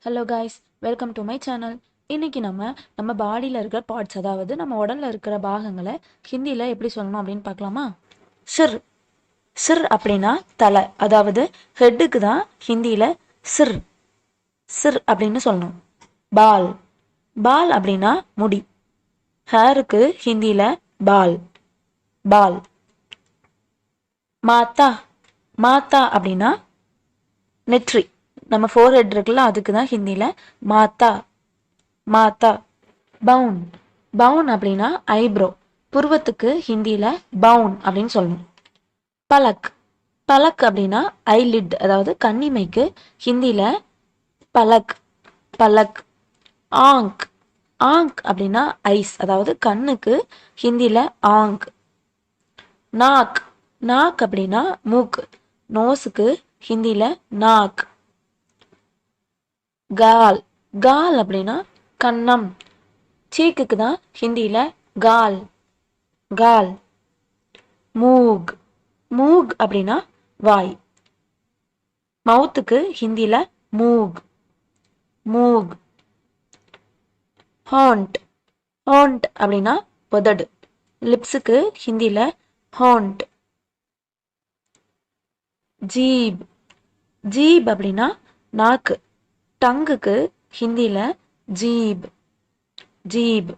Hello guys, welcome to my channel. இன்னைக்கு நம்ம பாடியில் இருக்கிற பார்ட்ஸ், அதாவது நம்ம உடல்ல இருக்கிற பாகங்களை ஹிந்தியில் எப்படி சொல்லணும் அப்படின்னு பார்க்கலாமா? சிர். சிர் அப்படின்னா தலை, அதாவது ஹெட்டுக்கு தான் ஹிந்தியில் சிர் சிர் அப்படின்னு சொல்லணும். பால். பால் அப்படின்னா முடி. ஹேருக்கு ஹிந்தியில் பால் பால். மாத்தா. மாத்தா அப்படின்னா நெற்றி. நம்ம ஃபோர்ஹெட் இருக்குல்ல, அதுக்கு தான் ஹிந்தியில் மாத்தா மாத்தா. பவுன். பவுன் அப்படின்னா ஐப்ரோ. புருவத்துக்கு ஹிந்தியில் பவுன் அப்படின்னு சொல்லணும். பலக். பலக் அப்படின்னா ஐலிட், அதாவது கண்ணிமைக்கு ஹிந்தியில் பலக் பலக். ஆங்க். ஆங்க் அப்படின்னா ஐஸ், அதாவது கண்ணுக்கு ஹிந்தியில் ஆங்க். நாக். நாக் அப்படின்னா மூக்கு, நோஸுக்கு ஹிந்தியில் நாக். கால். கால் அப்படின்னா கன்னம், சீக்குக்கு தான் ஹிந்தியில் கால் கால். மூக். மூக் அப்படின்னா வாய், மவுத்துக்கு ஹிந்தியில் மூக் மூக். ஹாண்ட். ஹாண்ட் அப்படின்னா உதடு, லிப்ஸுக்கு ஹிந்தியில் ஹாண்ட். ஜீப். ஜீப் அப்படின்னா நாக்கு, டங்குக்கு ஹிந்தியில் ஜீப் ஜீப்.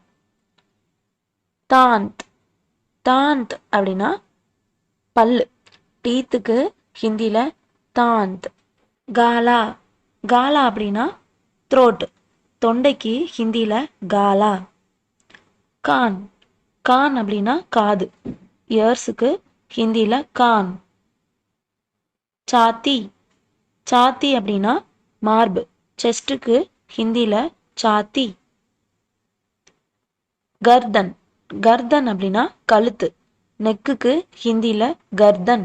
தாந்த். தாந்த் அப்படின்னா பல்லு, டீத்துக்கு ஹிந்தியில் தாந்த். காலா. காலா அப்படின்னா த்ரோட், தொண்டைக்கு ஹிந்தியில் காலா. கான். கான் அப்படின்னா காது, இயர்ஸுக்கு ஹிந்தியில் கான். சாத்தி. சாத்தி அப்படின்னா மார்பு, செஸ்ட்டுக்கு ஹிந்தியில் சாத்தி. கர்தன். கர்தன் அப்படின்னா கழுத்து, நெக்குக்கு ஹிந்தியில் கர்தன்.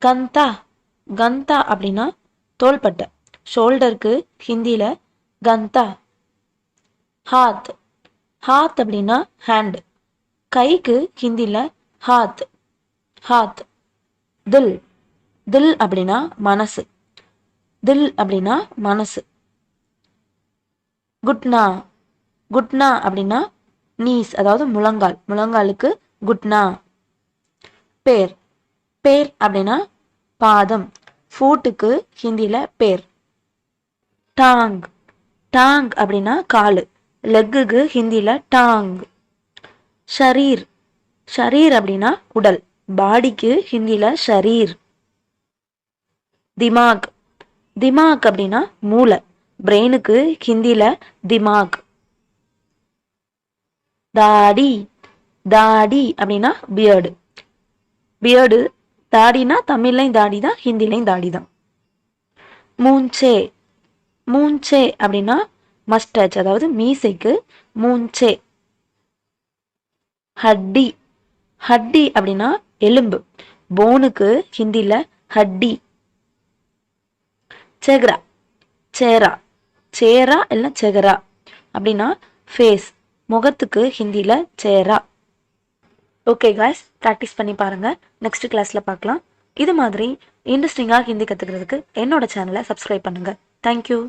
கந்தா. கந்தா அப்படின்னா தோள்பட்டை, ஷோல்டருக்கு ஹிந்தியில் கந்தா. ஹாத். ஹாத் அப்படின்னா ஹேண்ட், கைக்கு ஹிந்தியில் ஹாத் ஹாத். தில். தில் அப்படின்னா மனசு, தில் அப்படின்னா மனசு. குட்னா. குட்னா அப்படின்னா நீஸ், அதாவது முழங்கால், முழங்காலுக்கு குட்னா. பேர். பேர் அப்படின்னா பாதம், ஃபூட்டுக்கு ஹிந்தியில் பேர். டாங். டாங் அப்படின்னா காலு, லெக்குக்கு ஹிந்தியில் டாங். ஷரீர். ஷரீர் அப்படின்னா உடல், பாடிக்கு ஹிந்தியில் ஷரீர். திமாக். திமாக் அப்படின்னா மூளை, பிரெயினுக்கு ஹிந்தியில் திமாக். தாடி. தாடி அப்படின்னா பியர்டு, பியர்டு. தாடினா தமிழ்லையும் தாடி தான், ஹிந்திலையும் தாடி தான். மூஞ்சே. மூஞ்சே அப்படின்னா மஸ்டச், அதாவது மீசைக்கு மூஞ்சே. ஹட்டி. ஹட்டி அப்படின்னா எலும்பு, போனுக்கு ஹிந்தியில் ஹட்டி. செக்ரா. சேரா. சேரா இல்லை செகரா அப்படின்னா ஃபேஸ், முகத்துக்கு ஹிந்தியில் சேரா. ஓகே காய்ஸ், ப்ராக்டிஸ் பண்ணி பாருங்க. நெக்ஸ்ட் கிளாஸில் பார்க்கலாம். இது மாதிரி இன்ட்ரெஸ்டிங்காக ஹிந்தி கற்றுக்கிறதுக்கு என்னோட சேனலை சப்ஸ்கிரைப் பண்ணுங்கள். தேங்க்யூ.